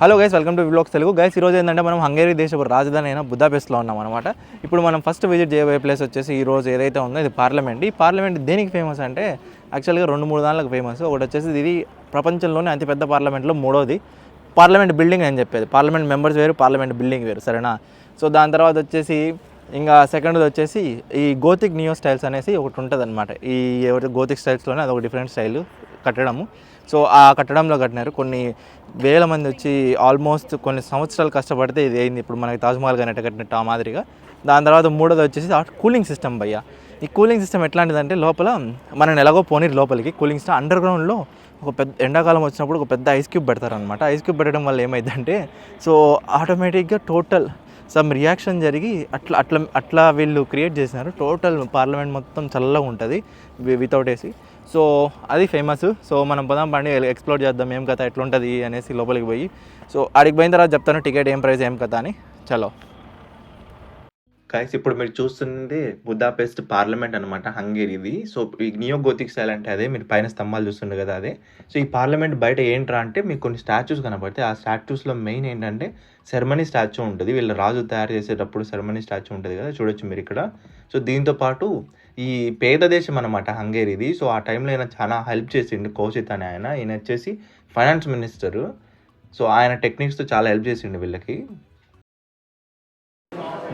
Hello guys, welcome to vlogs Telugu. Guys ఈరోజు ఏంటంటే మనం హంగేరీ దేశపు రాజధాని అయిన బుదాపెస్ట్లో ఉన్నాం అనమాట. ఇప్పుడు మనం ఫస్ట్ విజిట్ చేయబోయే ప్లేస్ వచ్చేసి ఈరోజు ఏదైతే ఉందో ఇది పార్లమెంట్. ఈ పార్లమెంట్ దేనికి ఫేమస్ అంటే యాక్చువల్గా 2-3 దానికి ఫేమస్. ఒకటి వచ్చేసి ఇది ప్రపంచంలోనే అతిపెద్ద పార్లమెంట్లో మూడోది. పార్లమెంట్ బిల్డింగ్ అని చెప్పేది, పార్లమెంట్ మెంబర్స్ వేరు, పార్లమెంట్ బిల్డింగ్ వేరు, సరేనా. సో దాని తర్వాత వచ్చేసి ఇంకా సెకండ్ది వచ్చేసి ఈ గోతిక్ నియో స్టైల్స్ అనేసి ఒకటి ఉంటుంది అనమాట. ఈ గోతిక్ స్టైల్స్లోనే అదొక డిఫరెంట్ స్టైల్ కట్టడము. సో ఆ కట్టడంలో కట్టినారు. కొన్ని వేల మంది వచ్చి ఆల్మోస్ట్ కొన్ని సంవత్సరాలు కష్టపడితే ఇది అయింది. ఇప్పుడు మనకి తాజ్మహల్ కానీ కట్టినట్టు ఆ మాదిరిగా. దాని తర్వాత మూడోది వచ్చేసి కూలింగ్ సిస్టమ్ భయ్య. ఈ కూలింగ్ సిస్టమ్ ఎట్లాంటిదంటే లోపల మనం ఎలాగో పోనీ లోపలికి కూలింగ్ సిస్టమ్ అండర్ గ్రౌండ్లో ఒక పెద్ద ఎండాకాలం వచ్చినప్పుడు ఒక పెద్ద ఐస్ క్యూబ్ పెడతారనమాట. ఐస్ క్యూబ్ పెట్టడం వల్ల ఏమైందంటే సో ఆటోమేటిక్గా టోటల్ సమ్ రియాక్షన్ జరిగి అట్లా వీళ్ళు క్రియేట్ చేసినారు. టోటల్ పార్లమెంట్ మొత్తం చల్లగా ఉంటుంది వితౌట్ ఏసీ. సో అది ఫేమస్. సో మనం పోదాం పండి ఎక్స్ప్లోర్ చేద్దాం ఏం కథ ఎట్లుంటుంది అనేసి లోపలికి పోయి. సో ఆడికి పోయిన తర్వాత చెప్తాను టికెట్ ఏం ప్రైస్ ఏం కథ అని. చలో గైస్, ఇప్పుడు మీరు చూస్తుంది బుదాపెస్ట్ పార్లమెంట్ అనమాట, హంగేరీది. సో ఈ నియో గోతిక్ స్టైల్ అంటే అదే, మీరు పైన స్తంభాలు చూస్తుండే కదా అదే. సో ఈ పార్లమెంట్ బయట ఏంట్రా అంటే మీకు కొన్ని స్టాచ్యూస్ కనబడతాయి. ఆ స్టాచ్యూస్లో మెయిన్ ఏంటంటే సెరమనీ స్టాచ్యూ ఉంటుంది. వీళ్ళ రాజు తయారు చేసేటప్పుడు సెరమనీ స్టాచ్యూ ఉంటుంది కదా, చూడొచ్చు మీరు ఇక్కడ. సో దీంతో పాటు ఈ పేద దేశం అనమాట హంగేరీది. సో ఆ టైంలో ఆయన చాలా హెల్ప్ చేసిండు, కౌశిత్ అని ఈయన వచ్చేసి ఫైనాన్స్ మినిస్టరు. సో ఆయన టెక్నిక్స్తో చాలా హెల్ప్ చేసిండు వీళ్ళకి.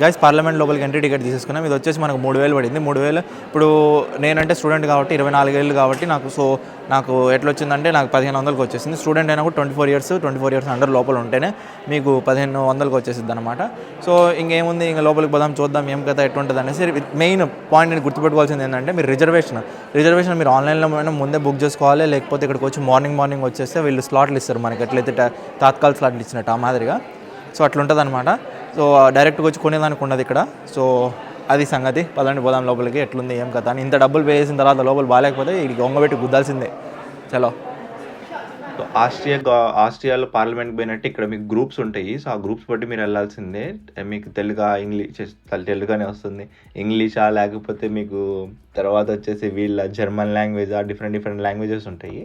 గైస్ పార్లమెంట్ లోపలికి ఎంట్రీ టికెట్ తీసేసుకున్నాం. ఇది వచ్చేసి మనకు 3,000 పడింది. 3,000 ఇప్పుడు నేనంటే స్టూడెంట్ కాబట్టి 24 ఏళ్ళు కాబట్టి నాకు ఎట్లా వచ్చిందంటే నాకు 1,500కి వచ్చేసింది. స్టూడెంట్ అయినా కూడా 24 ఇయర్స్ అండర్ లోపల ఉంటేనే మీకు 1,500కి వచ్చేసింది అనమాట. సో ఇంకేముంది, ఇంకా లోపలికి పోదాం చూద్దాం ఏం కదా ఎట్లుంటుంది అనేసి. మెయిన్ పాయింట్ నేను గుర్తుపెట్టుకోవాల్సింది ఏంటంటే మీరు రిజర్వేషన్ మీరు ఆన్లైన్లో ముందే బుక్ చేసుకోవాలి. లేకపోతే ఇక్కడికి వచ్చి మార్నింగ్ వచ్చేస్తే వీళ్ళు స్లాట్లు ఇస్తారు మనకి, ఎట్లయితే తాత్కాల్ స్లాట్లు ఇచ్చినట్టు ఆ మాదిరిగా. సో అట్లుంటుంది అనమాట. సో డైరెక్ట్గా వచ్చి కొనేదానికి ఉండదు ఇక్కడ. సో అది సంగతి. పదండి పోదాం లోపలికి ఎట్లుంది ఏం కదా అని. ఇంత డబ్బులు పే చేసిన తర్వాత లోపల బాగాలేకపోతే ఇది గొంగబెట్టి గుద్దాల్సిందే. చలో. సో ఆస్ట్రియాలో పార్లమెంట్ పోయినట్టు ఇక్కడ మీకు గ్రూప్స్ ఉంటాయి. సో ఆ గ్రూప్స్ బట్టి మీరు వెళ్ళాల్సిందే. మీకు తెలుగుగానే వస్తుంది, ఇంగ్లీషా లేకపోతే మీకు తర్వాత వచ్చేసి వీళ్ళ జర్మన్ లాంగ్వేజ్, డిఫరెంట్ లాంగ్వేజెస్ ఉంటాయి.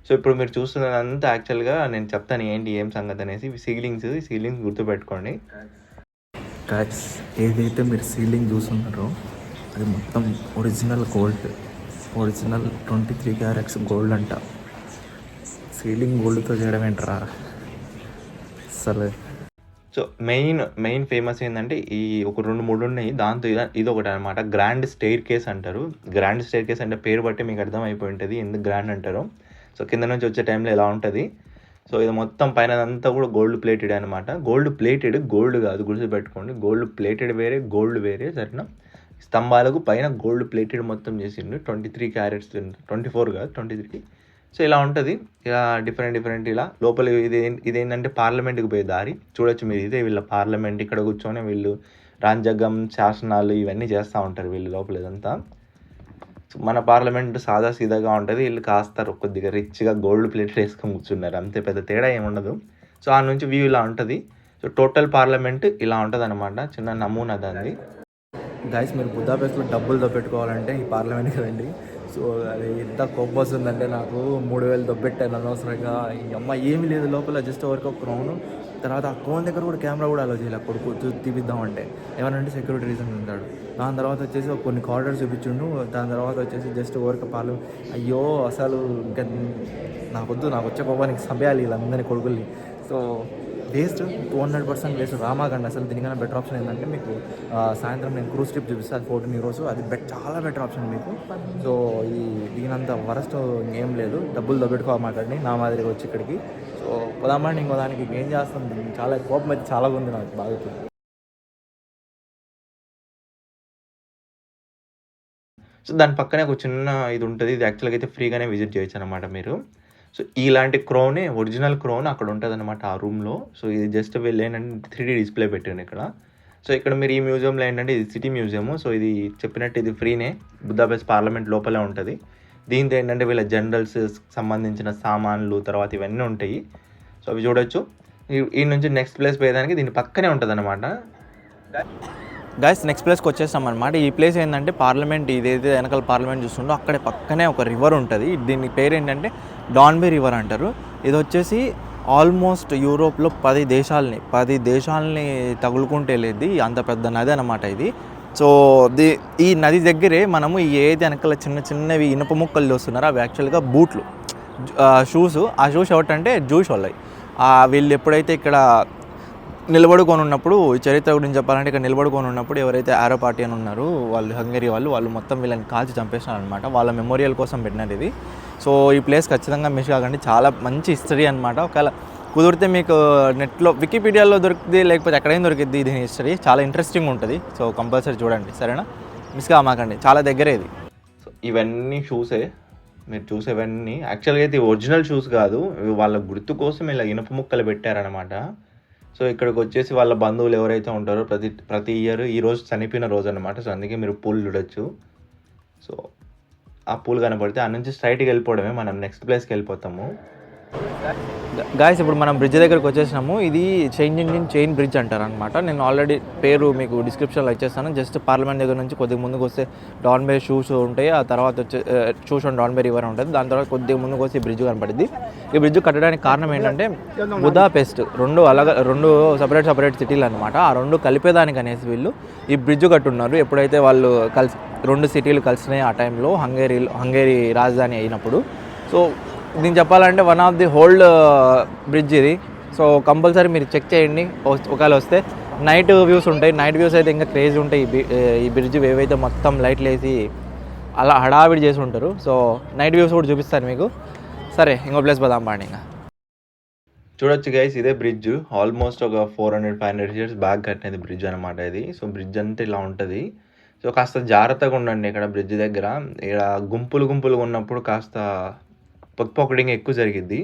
సో ఇప్పుడు మీరు చూస్తున్నదంతా యాక్చువల్గా నేను చెప్తాను ఏంటి ఏం సంగతి అనేసి. సీలింగ్స్ గుర్తుపెట్టుకోండి. ఏదైతే మీరు సీలింగ్ చూస్తున్నారో అది మొత్తం ఒరిజినల్ 23 క్యారెట్స్ గోల్డ్ అంట. సీలింగ్ గోల్డ్తో చేయడం ఏంట్రా అసలు. సో మెయిన్ ఫేమస్ ఏంటంటే ఈ ఒక 2-3 ఉన్నాయి. దాంతో ఇది ఒకటి అనమాట, గ్రాండ్ స్టెయిర్ కేస్ అంటారు. గ్రాండ్ స్టెయిర్ కేస్ అంటే పేరు బట్టి మీకు అర్థమైపోయి ఉంటుంది ఎందుకు గ్రాండ్ అంటారు. సో కింద నుంచి వచ్చే టైంలో ఎలా ఉంటుంది. సో ఇది మొత్తం పైన అంతా కూడా గోల్డ్ ప్లేటెడ్ అనమాట. గోల్డ్ కాదు, గుర్తుపెట్టుకోండి. గోల్డ్ ప్లేటెడ్ వేరే, గోల్డ్ వేరే, సరేనా. స్తంభాలకు పైన గోల్డ్ ప్లేటెడ్ మొత్తం చేసిండు. 23 క్యారెట్స్, 24 కాదు 23. సో ఇలా ఉంటుంది, ఇలా డిఫరెంట్ ఇలా లోపల. ఇదేంటంటే పార్లమెంట్కి పోయే దారి చూడొచ్చు మీరు. ఇదే వీళ్ళ పార్లమెంట్. ఇక్కడ కూర్చొని వీళ్ళు రాజ్యాంగం, శాసనాలు ఇవన్నీ చేస్తూ ఉంటారు వీళ్ళు లోపల. ఇదంతా మన పార్లమెంట్ సాదా సీదాగా ఉంటుంది. వీళ్ళు కాస్తారు కొద్దిగా రిచ్గా గోల్డ్ ప్లేట్ వేసుకొని కూర్చున్నారు, అంతే, పెద్ద తేడా ఏముండదు. సో ఆ నుంచి వ్యూ ఇలా ఉంటుంది. సో టోటల్ పార్లమెంట్ ఇలా ఉంటుంది అనమాట, చిన్న నమూనా దాన్ని. గైస్ మీరు బుదాపెస్ట్లో డబ్బులు దొబ్బెట్టుకోవాలంటే ఈ పార్లమెంట్కి రండి. సో అది ఎంత కోపం వస్తుందంటే నాకు 3,000 దొబ్బెట్టాను అనవసరంగా. ఈ అమ్మ ఏమీ లేదు లోపల, జస్ట్ వరకు ఒక క్రౌన్. తర్వాత ఆ క్రౌన్ దగ్గర కూడా కెమెరా కూడా అలో చేయాలి, అప్పుడు తీపిద్దామంటే ఏమనంటే సెక్యూరిటీ రీజన్ ఉంటాడు. దాని తర్వాత వచ్చేసి కొన్ని కార్డర్స్ చూపించుండు. దాని తర్వాత వచ్చేసి జస్ట్ ఓవర్క పార్లమెంట్. అయ్యో అసలు ఇంకా నాకు వచ్చే కోపానికి సంపేయాలి వీళ్ళందరినీ కొడుకుల్ని. So waste, 200% waste. రామాకండి అసలు. దీనికన్నా బెటర్ ఆప్షన్ ఏంటంటే మీకు సాయంత్రం నేను క్రూజ్ ట్రిప్ చూపిస్తాను, అది 14 euros. అది చాలా బెటర్ ఆప్షన్ మీకు. సో దీనంత వరస్ట్ ఏం లేదు. డబ్బులు దొబ్బెట్టుకోమాకండి నా మాదిరిగా వచ్చి ఇక్కడికి. సో పోదామండి ఇంకో దానికి ఏం చేస్తాం. చాలా కోపం అయితే చాలా ఉంది నాకు బాగా. సో దాని పక్కనే ఒక చిన్న ఇది ఉంటుంది. ఇది యాక్చువల్గా అయితే ఫ్రీగానే విజిట్ చేయొచ్చు అనమాట మీరు. సో ఇలాంటి క్రోనే, ఒరిజినల్ క్రోన్ అక్కడ ఉంటుంది అనమాట ఆ రూమ్లో. సో ఇది జస్ట్ వీళ్ళు ఏంటంటే 3D డిస్ప్లే పెట్టాను ఇక్కడ. సో ఇక్కడ మీరు ఈ మ్యూజియంలో ఏంటంటే ఇది సిటీ మ్యూజియము. సో ఇది చెప్పినట్టు ఇది ఫ్రీనే, బుదాపెస్ట్ పార్లమెంట్ లోపలే ఉంటుంది. దీంతో ఏంటంటే వీళ్ళ జనరల్స్ సంబంధించిన సామాన్లు తర్వాత ఇవన్నీ ఉంటాయి. సో అవి చూడొచ్చు. ఈ నుంచి నెక్స్ట్ ప్లేస్ పోయేదానికి దీని పక్కనే ఉంటుంది అనమాట. గైస్ నెక్స్ట్ ప్లేస్కి వచ్చేస్తాం అనమాట. ఈ ప్లేస్ ఏంటంటే పార్లమెంట్, ఇదైతే వెనకాల పార్లమెంట్ చూస్తుండో అక్కడే పక్కనే ఒక రివర్ ఉంటుంది. దీని పేరు ఏంటంటే డాన్బే రివర్ అంటారు. ఇది వచ్చేసి ఆల్మోస్ట్ యూరోప్లో 10 దేశాలని తగులుకుంటే వెళ్ళేది అంత పెద్ద నది అన్నమాట ఇది. సో ఈ నది దగ్గరే మనము ఏది వెనకాల చిన్నవి ఇనుప ముక్కలు చూస్తున్నారో అవి యాక్చువల్గా బూట్లు, షూస్. ఆ షూస్ ఎవటంటే జూస్ వాళ్ళవి. వీళ్ళు ఎప్పుడైతే ఇక్కడ నిలబడుకొని ఉన్నప్పుడు, చరిత్ర గురించి చెప్పాలంటే ఇక్కడ నిలబడుకొని ఉన్నప్పుడు ఎవరైతే ఆరో పార్టీ అని ఉన్నారో వాళ్ళు, హంగరీ వాళ్ళు మొత్తం వీళ్ళని కాల్చి చంపేసినారు అనమాట. వాళ్ళ మెమోరియల్ కోసం పెట్టినారు ఇది. సో ఈ ప్లేస్ ఖచ్చితంగా మిస్ కాకండి, చాలా మంచి హిస్టరీ అనమాట. ఒకవేళ కుదిరితే మీకు నెట్లో వికీపీడియాలో దొరుకుతుంది, లేకపోతే ఎక్కడైనా దొరికిద్ది దీని హిస్టరీ. చాలా ఇంట్రెస్టింగ్ ఉంటుంది. సో కంపల్సరీ చూడండి, సరేనా? మిస్ కామాకండి, చాలా దగ్గరే ఇది. సో ఇవన్నీ షూసే, మీరు చూసేవన్నీ యాక్చువల్గా అయితే ఒరిజినల్ షూస్ కాదు, వాళ్ళ గుర్తు కోసం ఇలా ఇనుప ముక్కలు పెట్టారనమాట. సో ఇక్కడికి వచ్చేసి వాళ్ళ బంధువులు ఎవరైతే ఉంటారో ప్రతి ఇయర్ ఈ రోజు చనిపోయిన రోజు అనమాట. సో అందుకే మీరు పూల్ చూడొచ్చు. సో ఆ పూల్ కనపడితే ఆ నుంచి స్ట్రైట్కి వెళ్ళిపోవడమే, మనం నెక్స్ట్ ప్లేస్కి వెళ్ళిపోతాము. గాయస్ ఇప్పుడు మనం బ్రిడ్జ్ దగ్గరకు వచ్చేసినాము. ఇది చైన్ బ్రిడ్జ్ అంటారు అనమాట. నేను ఆల్రెడీ పేరు మీకు డిస్క్రిప్షన్లో ఇచ్చేస్తాను. జస్ట్ పార్లమెంట్ దగ్గర నుంచి కొద్దిగా ముందుకు వస్తే డాన్బే షూస్ ఉంటాయి. ఆ తర్వాత వచ్చే షూస్ అండ్ డాన్బే రివర్ ఉంటుంది. దాని తర్వాత కొద్దిగా ముందుకు వస్తే ఈ బ్రిడ్జ్ కనపడింది. ఈ బ్రిడ్జ్ కట్టడానికి కారణం ఏంటంటే బుదాపెస్ట్ రెండు సపరేట్ సిటీలు అనమాట. ఆ రెండు కలిపేదానికి అనేసి వీళ్ళు ఈ బ్రిడ్జ్ కట్టున్నారు. ఎప్పుడైతే వాళ్ళు రెండు సిటీలు కలిసినాయి ఆ టైంలో, హంగేరీ రాజధాని అయినప్పుడు. సో దీన్ని చెప్పాలంటే one of the old bridge ఇది. సో కంపల్సరీ మీరు చెక్ చేయండి ఒకవేళ వస్తే. నైట్ వ్యూస్ ఉంటాయి. నైట్ వ్యూస్ అయితే ఇంకా క్రేజీ ఉంటాయి. ఈ బ్రిడ్జ్ ఏవైతే మొత్తం లైట్లు వేసి అలా హడావిడి చేసి ఉంటారు. సో నైట్ వ్యూస్ కూడా చూపిస్తాను మీకు. సరే ఇంకో ప్లేస్ పోదాం బాండి. ఇంకా చూడొచ్చు గైస్, ఇదే బ్రిడ్జ్. ఆల్మోస్ట్ ఒక 400-500 ఇయర్స్ బ్యాక్ కట్టినది బ్రిడ్జ్ అనమాట ఇది. సో బ్రిడ్జ్ అంటే ఇలా ఉంటుంది. సో కాస్త జాగ్రత్తగా ఉండండి ఇక్కడ బ్రిడ్జ్ దగ్గర. ఇక్కడ గుంపులుగా ఉన్నప్పుడు కాస్త పొక్కడింగ్ ఎక్కువ జరిగిద్ది.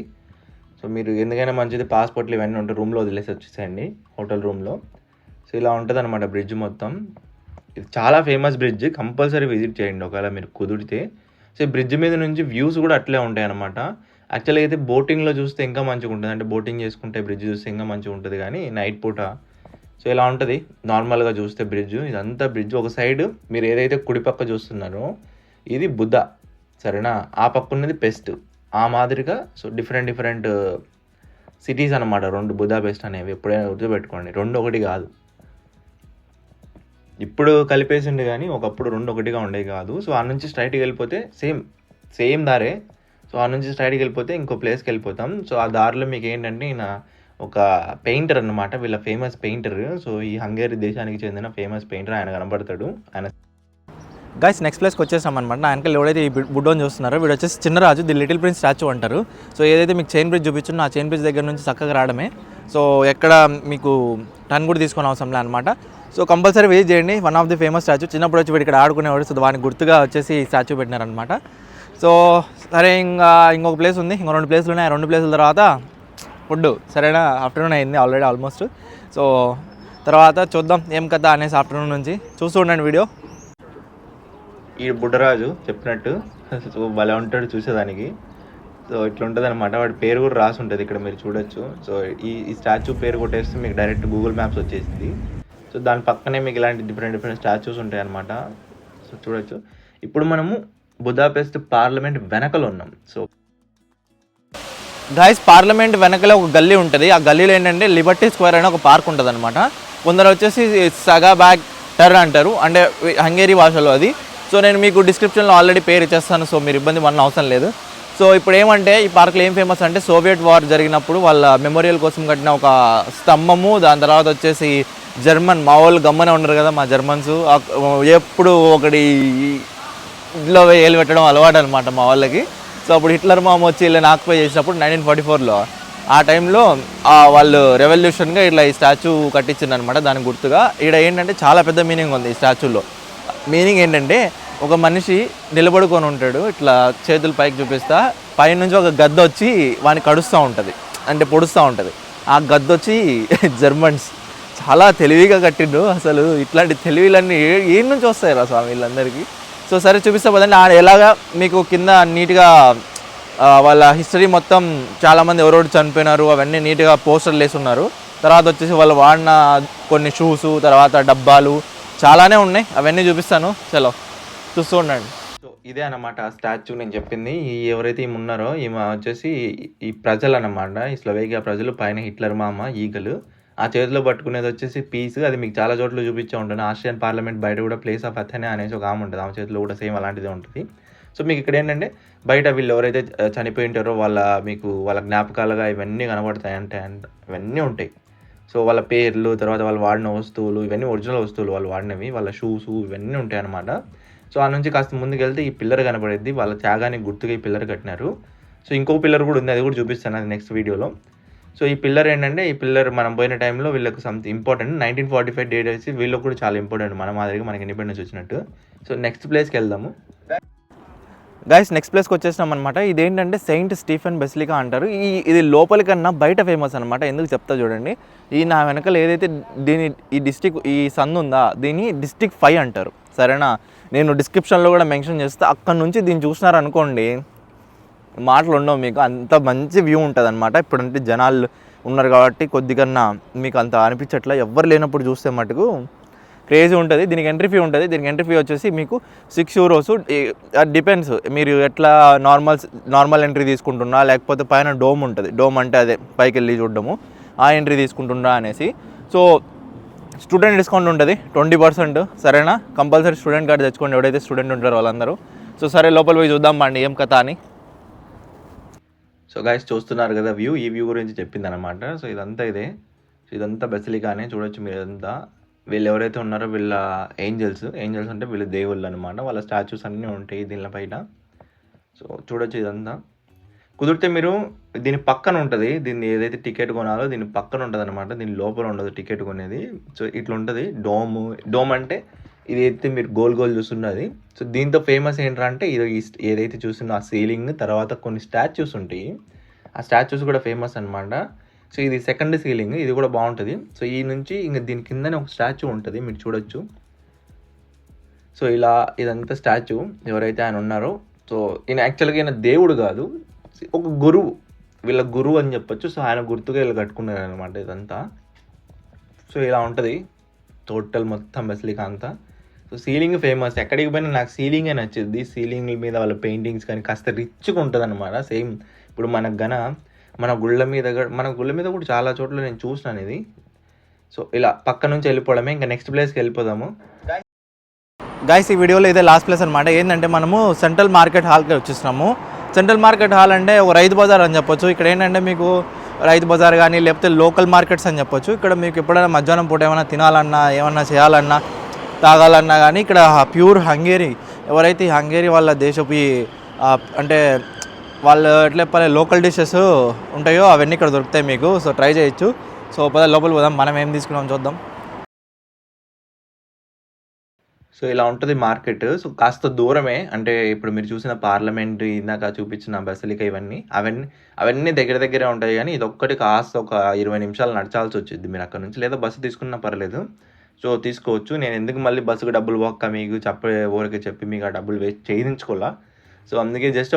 సో మీరు ఎందుకైనా మంచిది పాస్పోర్ట్లు ఇవన్నీ ఉంటే రూమ్లో వదిలేసి వచ్చేసేయండి, హోటల్ రూమ్లో. సో ఇలా ఉంటుంది అనమాట బ్రిడ్జ్ మొత్తం. ఇది చాలా ఫేమస్ బ్రిడ్జ్, కంపల్సరీ విజిట్ చేయండి ఒకవేళ మీరు కుదిరితే. సో ఈ బ్రిడ్జ్ మీద నుంచి వ్యూస్ కూడా అట్లే ఉంటాయి అనమాట. యాక్చువల్గా అయితే బోటింగ్లో చూస్తే ఇంకా మంచిగా ఉంటుంది, అంటే బోటింగ్ చేసుకుంటే బ్రిడ్జ్ చూస్తే ఇంకా మంచిగా ఉంటుంది కానీ నైట్ పూట. సో ఇలా ఉంటుంది నార్మల్గా చూస్తే బ్రిడ్జ్. ఇదంతా బ్రిడ్జ్. ఒక సైడ్ మీరు ఏదైతే కుడిపక్క చూస్తున్నారో ఇది బుద్ధ, సరేనా? ఆ పక్క ఉన్నది పెస్ట్. ఆ మాదిరిగా సో డిఫరెంట్ సిటీస్ అనమాట రెండు బుదాపెస్ట్ అనేవి. ఎప్పుడైనా గుర్తుపెట్టుకోండి, రెండు ఒకటి కాదు. ఇప్పుడు కలిపేసిండు కానీ ఒకప్పుడు రెండు ఒకటిగా ఉండేవి కాదు. సో ఆ నుంచి స్ట్రైట్కి వెళ్ళిపోతే సేమ్ దారే. సో ఆ నుంచి స్ట్రైట్కి వెళ్ళిపోతే ఇంకో ప్లేస్కి వెళ్ళిపోతాం. సో ఆ దారిలో మీకు ఏంటంటే ఈయన ఒక పెయింటర్ అనమాట, వీళ్ళ ఫేమస్ పెయింటర్. సో ఈ హంగేరీ దేశానికి చెందిన ఫేమస్ పెయింటర్ ఆయన కనబడతాడు. ఆయన గైస్ నెక్స్ట్ ప్లేస్కి వచ్చేసాం అనమాట. నా వెనకాల ఎవరైతే ఈ బుడ్డోని చూస్తున్నారో వీడు వచ్చేసి Chinnaraju, the little prince statue అంటారు. సో ఏదైతే మీకు చైన్ బ్రిడ్జ్ చూపించున్నో ఆ చైన్ బ్రిడ్జ్ దగ్గర నుంచి చక్కగా రావడమే. సో ఎక్కడ మీకు టర్న్ కూడా తీసుకొని అవసరం అనమాట. సో కంపల్సరీ విజిట్ చేయండి. One of the famous statue. చిన్నప్పుడు వచ్చి వీడు ఇక్కడ ఆడుకునేవాడు. సో వానికి గుర్తుగా వచ్చేసి ఈ స్టాచ్యూ పెట్టినారనమాట. సో సరే, ఇంకొక ప్లేస్ ఉంది. ఇంకో 2 ప్లేసులు ఉన్నాయి. 2 ప్లేసుల తర్వాత ఫుడ్, సరేనా? ఆఫ్టర్నూన్ అయింది ఆల్రెడీ ఆల్మోస్ట్. సో తర్వాత చూద్దాం ఏం కథ అనేసి ఆఫ్టర్నూన్ నుంచి చూస్తూ ఉండండి వీడియో. ఈ బుడ్డరాజు చెప్పినట్టు సో భలే ఉంటాడు చూసేదానికి. సో ఇట్లా ఉంటుంది అనమాట. వాడి పేరు కూడా రాసి ఉంటుంది ఇక్కడ మీరు చూడొచ్చు. సో ఈ స్టాచ్యూ పేరు కొట్టేస్తే మీకు డైరెక్ట్ గూగుల్ మ్యాప్స్ వచ్చేసింది. సో దాని పక్కనే మీకు ఇలాంటి డిఫరెంట్ స్టాచ్యూస్ ఉంటాయి అనమాట. సో చూడొచ్చు. ఇప్పుడు మనము బుదాపెస్ట్ పార్లమెంట్ వెనకలు ఉన్నాం. సో గైస్ పార్లమెంట్ వెనకల ఒక గల్లీ ఉంటుంది. ఆ గల్లీలో ఏంటంటే లిబర్టీ స్క్వేర్ అనే ఒక పార్క్ ఉంటుంది అనమాట. కొందరు వచ్చేసి సగా బ్యాగ్ టర్ అంటారు, అంటే హంగేరీ భాషలో అది. సో నేను మీకు డిస్క్రిప్షన్లో ఆల్రెడీ పేరు ఇచ్చేస్తాను. సో మీరు ఇబ్బంది పడిన అవసరం లేదు. సో ఇప్పుడు ఏమంటే ఈ పార్క్లో ఏం ఫేమస్ అంటే సోవియట్ వార్ జరిగినప్పుడు వాళ్ళ మెమోరియల్ కోసం కట్టిన ఒక స్తంభము. దాని తర్వాత వచ్చేసి జర్మన్ మా వాళ్ళు గమ్మనే ఉన్నారు కదా మా జర్మన్స్, ఎప్పుడు ఒకటి ఇంట్లో ఏలు పెట్టడం అలవాటు అనమాట మా వాళ్ళకి. సో అప్పుడు హిట్లర్ మామ వచ్చి వీళ్ళని ఆక్యుపై చేసినప్పుడు 1944లో ఆ టైంలో వాళ్ళు రెవల్యూషన్గా ఇట్లా ఈ స్టాచ్యూ కట్టించింది అనమాట. దానికి గుర్తుగా ఇక్కడ ఏంటంటే చాలా పెద్ద మీనింగ్ ఉంది ఈ స్టాచ్యూలో. మీనింగ్ ఏంటంటే ఒక మనిషి నిలబడుకొని ఉంటాడు, ఇట్లా చేతులు పైకి చూపిస్తా, పైనుంచి ఒక గద్ద వచ్చి వాడిని కడుస్తూ ఉంటుంది, అంటే పొడుస్తూ ఉంటుంది. ఆ గద్ద వచ్చి జర్మన్స్. చాలా తెలివిగా కట్టిండు. అసలు ఇట్లాంటి తెలివిలన్నీ ఏం నుంచి వస్తాయి రా స్వామి వీళ్ళందరికీ. సో సరే చూపిస్తా పోదండి ఎలాగా మీకు కింద నీట్గా వాళ్ళ హిస్టరీ మొత్తం చాలామంది ఎవరెవరు చనిపోయినారు అవన్నీ నీట్గా పోస్టర్లు వేసి ఉన్నారు. తర్వాత వచ్చేసి వాళ్ళు వాడిన కొన్ని షూసు, తర్వాత డబ్బాలు చాలానే ఉన్నాయి, అవన్నీ చూపిస్తాను. చలో చూస్తూ ఉండండి. సో ఇదే అన్నమాట ఆ స్టాచ్యూ నేను చెప్పింది. ఎవరైతే ఈమె ఉన్నారో ఈమె వచ్చేసి ఈ ప్రజలు అన్నమాట. ఈ స్లోవేకియా ప్రజలు, పైన హిట్లర్ మామ ఈగలు. ఆ చేతిలో పట్టుకునేది వచ్చేసి పీస్. అది మీకు చాలా చోట్ల చూపించే ఉంటాను. ఆస్ట్రియన్ పార్లమెంట్ బయట కూడా ప్లేస్ ఆఫ్ అథెనా అనేసి ఒక ఆమె ఉంటుంది. ఆమె చేతిలో కూడా సేమ్ అలాంటిదే ఉంటుంది. సో మీకు ఇక్కడ ఏంటంటే బయట వీళ్ళు ఎవరైతే చనిపోయి ఉంటారో వాళ్ళ జ్ఞాపకాలుగా ఇవన్నీ కనబడతాయి. అంటే ఇవన్నీ ఉంటాయి. సో వాళ్ళ పేర్లు, తర్వాత వాళ్ళు వాడిన వస్తువులు, ఇవన్నీ ఒరిజినల్ వస్తువులు వాళ్ళు వాడినవి, వాళ్ళ షూస్ ఇవన్నీ ఉంటాయి అన్నమాట. సో ఆ నుంచి కాస్త ముందుకెళ్తే ఈ పిల్లర్ కనపడేది. వాళ్ళ త్యాగానికి గుర్తుగా ఈ పిల్లర్ కట్టినారు. సో ఇంకో పిల్లర్ కూడా ఉంది, అది కూడా చూపిస్తాను అది నెక్స్ట్ వీడియోలో. సో ఈ పిల్లర్ ఏంటంటే, ఈ పిల్లర్ మనం పోయిన టైంలో వీళ్ళకి సంథింగ్ ఇంపార్టెంట్. 1945 డేట్ వచ్చి వీళ్ళకి కూడా చాలా ఇంపార్టెంట్, మన మాదిరిగా మనకి ఇండిపెండెన్స్ వచ్చినట్టు. సో నెక్స్ట్ ప్లేస్కి వెళ్దాము. గైస్ నెక్స్ట్ ప్లేస్కి వచ్చేసినాం అనమాట. ఇదేంటంటే సెయింట్ స్టీఫెన్ బెసిలికా అంటారు. ఇది లోపలికన్నా బయట ఫేమస్ అనమాట. ఎందుకు చెప్తా చూడండి. ఈ నా వెనకాల ఏదైతే ఈ సందు ఉందా, దీన్ని డిస్ట్రిక్ట్ 5 అంటారు. సరేనా, నేను డిస్క్రిప్షన్లో కూడా మెన్షన్ చేస్తే అక్కడ నుంచి దీన్ని చూసినారనుకోండి మాటలు ఉండవు మీకు. అంత మంచి వ్యూ ఉంటుంది అనమాట. ఇప్పుడంటే జనాలు ఉన్నారు కాబట్టి కొద్దిగా మీకు అంత అనిపించట్లా. ఎవ్వరు లేనప్పుడు చూస్తే మటుకు క్రేజీ ఉంటుంది. దీనికి ఎంట్రీ ఫీ ఉంటుంది. దీనికి ఎంట్రీ ఫీ వచ్చేసి మీకు €6. డిపెండ్స్ మీరు ఎట్లా నార్మల్ ఎంట్రీ తీసుకుంటున్నా, లేకపోతే పైన డోమ్ ఉంటుంది. డోమ్ అంటే అదే పైకి వెళ్ళి చూడడము, ఆ ఎంట్రీ తీసుకుంటున్నా అనేసి. సో స్టూడెంట్ డిస్కౌంట్ ఉంటుంది 20%. సరేనా, కంపల్సరీ స్టూడెంట్ కార్డు తెచ్చుకోండి ఎవడైతే స్టూడెంట్ ఉంటారో వాళ్ళందరూ. సో సరే లోపల పోయి చూద్దాం బాండి ఏం కథ అని. సో గైస్ చూస్తున్నారు కదా వ్యూ, ఈ వ్యూ గురించి చెప్పింది అనమాట. సో ఇదంతా బెసిలికానే చూడొచ్చు మీరు. ఇదంతా వీళ్ళు ఎవరైతే ఉన్నారో వీళ్ళ ఏంజల్స్ అంటే వీళ్ళ దేవుళ్ళు అనమాట. వాళ్ళ స్టాచ్యూస్ అన్నీ ఉంటాయి దీనిపైన. సో చూడొచ్చు ఇదంతా. కుదిరితే మీరు దీని పక్కన ఉంటుంది, దీన్ని ఏదైతే టికెట్ కొనాలో దీని పక్కన ఉంటుంది అనమాట. దీని లోపల ఉండదు టికెట్ కొనేది. సో ఇట్లా ఉంటుంది డోమ్ అంటే ఇది అయితే మీరు గోల్ చూస్తున్నది. సో దీంతో ఫేమస్ ఏంటంటే ఇది ఏదైతే చూస్తున్న ఆ సీలింగ్, తర్వాత కొన్ని స్టాచ్యూస్ ఉంటాయి. ఆ స్టాచ్యూస్ కూడా ఫేమస్ అనమాట. సో ఇది సెకండ్ సీలింగ్, ఇది కూడా బాగుంటుంది. సో ఈ నుంచి ఇంకా దీని కిందనే ఒక స్టాచ్యూ ఉంటుంది, మీరు చూడొచ్చు. సో ఇలా ఇదంతా స్టాచ్యూ ఎవరైతే ఆయన ఉన్నారో. సో ఈయన యాక్చువల్గా ఈయన దేవుడు కాదు, ఒక గురువు, వీళ్ళ గురువు అని చెప్పొచ్చు. సో ఆయన గుర్తుగా వీళ్ళు కట్టుకున్నారు అనమాట ఇదంతా. సో ఇలా ఉంటుంది టోటల్ మొత్తం బెసిలికా అంతా. సో సీలింగ్ ఫేమస్, ఎక్కడికి పోయినా నాకు సీలింగే నచ్చింది. సీలింగ్ మీద వాళ్ళ పెయింటింగ్స్ కానీ కాస్త రిచ్గా ఉంటుంది అనమాట. సేమ్ ఇప్పుడు మన గుళ్ళ మీద కూడా చాలా చోట్ల నేను చూసినాను ఇది. సో ఇలా పక్క నుంచి వెళ్ళిపోవడమే. ఇంకా నెక్స్ట్ ప్లేస్కి వెళ్ళిపోదాము. గైస్ ఈ వీడియోలో ఇదే లాస్ట్ ప్లేస్ అనమాట. ఏంటంటే మనము సెంట్రల్ మార్కెట్ హాల్కి వచ్చేసినాము. సెంట్రల్ మార్కెట్ హాల్ అంటే ఒక రైతు బజార్ అని చెప్పొచ్చు. ఇక్కడ ఏంటంటే మీకు రైతు బజార్ కానీ లేకపోతే లోకల్ మార్కెట్స్ అని చెప్పొచ్చు. ఇక్కడ మీకు ఎప్పుడైనా మధ్యాహ్నం పూట ఏమైనా తినాలన్నా, ఏమన్నా చేయాలన్నా, తాగాలన్నా కానీ ఇక్కడ ప్యూర్ హంగేరీ, ఎవరైతే హంగేరీ వాళ్ళ దేశపు అంటే వాళ్ళు ఎట్లా చెప్పాలి లోకల్ డిషెస్ ఉంటాయో అవన్నీ ఇక్కడ దొరుకుతాయి మీకు. సో ట్రై చేయొచ్చు. సో లోపల పోదాం, మనం ఏం తీసుకున్నాం చూద్దాం. సో ఇలా ఉంటుంది మార్కెట్. సో కాస్త దూరమే, అంటే ఇప్పుడు మీరు చూసిన పార్లమెంట్, ఇందాక చూపించిన బెసిలికా, అవన్నీ దగ్గరే ఉంటాయి. కానీ ఇది ఒక్కటి కాస్త ఒక 20 నిమిషాలు నడచాల్సి వచ్చింది మీరు అక్కడ నుంచి. లేదా బస్సు తీసుకున్నా పర్లేదు. సో తీసుకోవచ్చు. నేను ఎందుకు మళ్ళీ బస్సుకు డబ్బులు పోక్క మీకు ఊరికి చెప్పి మీకు ఆ డబ్బులు వేస్ట్ చేయించుకోవాలా. సో అందుకే జస్ట్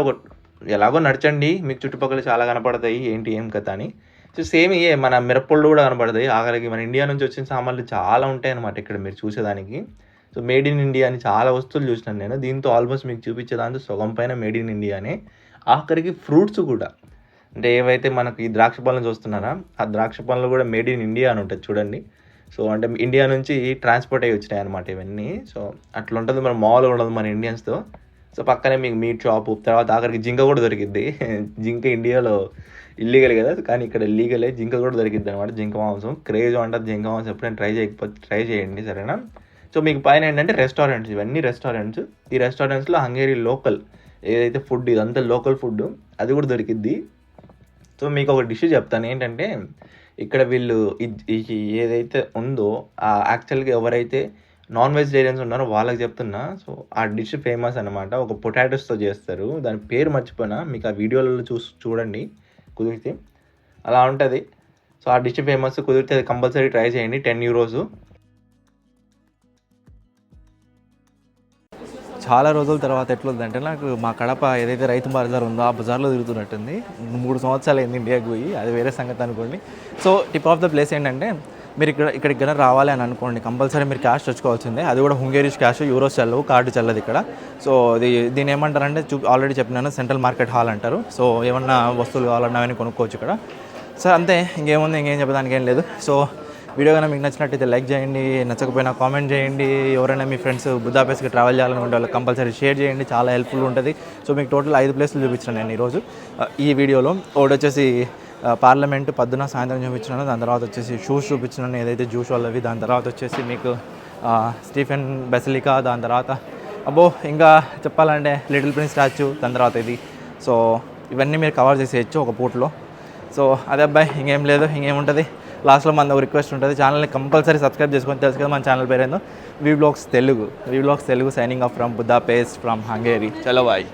ఎలాగో నడచండి, మీకు చుట్టుపక్కల చాలా కనపడతాయి ఏంటి ఏం కథ అని. సో సేమ్ మన మిరపళ్ళు కూడా కనపడతాయి. ఆఖరికి మన ఇండియా నుంచి వచ్చిన సామాన్లు చాలా ఉంటాయి అన్నమాట ఇక్కడ మీరు చూసేదానికి. సో మేడ్ ఇన్ ఇండియా అని చాలా వస్తువులు చూసినాను నేను. దీంతో ఆల్మోస్ట్ మీకు చూపించేదాంతో సగం పైన మేడ్ ఇన్ ఇండియానే. ఆఖరికి ఫ్రూట్స్ కూడా, అంటే ఏవైతే మనకి ఈ ద్రాక్ష పళ్ళను చూస్తున్నారా, ఆ ద్రాక్ష పళ్ళు కూడా మేడ్ ఇన్ ఇండియా అని ఉంటుంది చూడండి. సో అంటే ఇండియా నుంచి ట్రాన్స్పోర్ట్ అయ్యి వచ్చినాయి అనమాట ఇవన్నీ. సో అట్లా ఉంటుంది, మన మామూలుగా ఉండదు మన ఇండియన్స్తో. సో పక్కనే మీకు మీట్ షాపు, తర్వాత ఆఖరికి జింక కూడా దొరికిద్ది. జింక ఇండియాలో ఇల్లీగల్ కదా, కానీ ఇక్కడ లీగలే. జింక కూడా దొరికిద్ది అనమాట. జింక మాంసం క్రేజ్ అంటారు. జింక మాంసం ఎప్పుడైనా ట్రై చేయండి సరేనా. సో మీకు పైన ఏంటంటే రెస్టారెంట్స్, ఇవన్నీ రెస్టారెంట్స్. ఈ రెస్టారెంట్స్లో హంగేరీ లోకల్ ఏదైతే ఫుడ్, ఇదంతా లోకల్ ఫుడ్, అది కూడా దొరికిద్ది. సో మీకు ఒక డిష్ చెప్తాను ఏంటంటే, ఇక్కడ వీళ్ళు ఏదైతే ఉందో యాక్చువల్గా ఎవరైతే నాన్ వెజిటేరియన్స్ ఉన్నారో వాళ్ళకి చెప్తున్నా. సో ఆ డిష్ ఫేమస్ అనమాట. ఒక పొటాటోస్తో చేస్తారు, దాని పేరు మర్చిపోయినా, మీకు ఆ వీడియోలలో చూడండి కుదిరితే. అలా ఉంటుంది. సో ఆ డిష్ ఫేమస్, కుదిరితే అది కంపల్సరీ ట్రై చేయండి. €10. చాలా రోజుల తర్వాత ఎట్లుందంటే నాకు మా కడప ఏదైతే రైతు బజార్ ఉందో ఆ బజార్లో తిరుగుతున్నట్టుంది. 3 సంవత్సరాలు అయింది ఇండియాకి పోయి, అది వేరే సంగతి అనుకోండి. So tip of the place ఏంటంటే మీరు ఇక్కడికి కన్నా రావాలి అని అనుకోండి, కంపల్సరీ మీరు క్యాష్ తెచ్చుకోవాల్సిందే. అది కూడా హంగేరీస్ క్యాష్, యూరోస్ చెల్లవు, కార్డు చెల్లదు ఇక్కడ. సో దీని ఏమంటారంటే ఆల్రెడీ చెప్పినాను, సెంట్రల్ మార్కెట్ హాల్ అంటారు. సో ఏమన్నా వస్తువులు కావాలన్నా అవన్నీ కొనుక్కోవచ్చు ఇక్కడ. సో అంతే, ఇంకేముంది, ఇంకేం చెప్పడానికి ఏం లేదు. సో వీడియో కన్నా మీకు నచ్చినట్టయితే లైక్ చేయండి, నచ్చకపోయినా కామెంట్ చేయండి. ఎవరైనా మీ ఫ్రెండ్స్ బుదాపెస్ట్కి ట్రావెల్ చేయాలనుకుంటే వాళ్ళకి కంపల్సరీ షేర్ చేయండి, చాలా హెల్ప్ఫుల్ ఉంటుంది. సో మీకు టోటల్ 5 ప్లేసులు చూపించాను నేను ఈరోజు ఈ వీడియోలో. ఒకటి వచ్చేసి పార్లమెంట్ పొద్దున సాయంత్రం చూపించినాను, దాని తర్వాత వచ్చేసి షూస్ చూపించినాను ఏదైతే జ్యూస్ వాళ్ళవి, దాని తర్వాత వచ్చేసి మీకు స్టీఫెన్ బెసిలికా, దాని తర్వాత ఇంకా చెప్పాలంటే లిటిల్ ప్రిన్స్ స్టాచ్యూ, దాని తర్వాత ఇది. సో ఇవన్నీ మీరు కవర్ చేసేయచ్చు ఒక పూటలో. సో అదే అబ్బాయి, ఇంకేం లేదు, ఇంకేముంటుంది. లాస్ట్లో మన ఒక రిక్వెస్ట్ ఉంటుంది, ఛానల్ని కంపల్సరీ సబ్స్క్రైబ్ చేసుకొని, తెలుసు కదా మన ఛానల్ పేరు ఏందో, V blogs Telugu signing off from Budapest from Hungary. చలో బాయ్.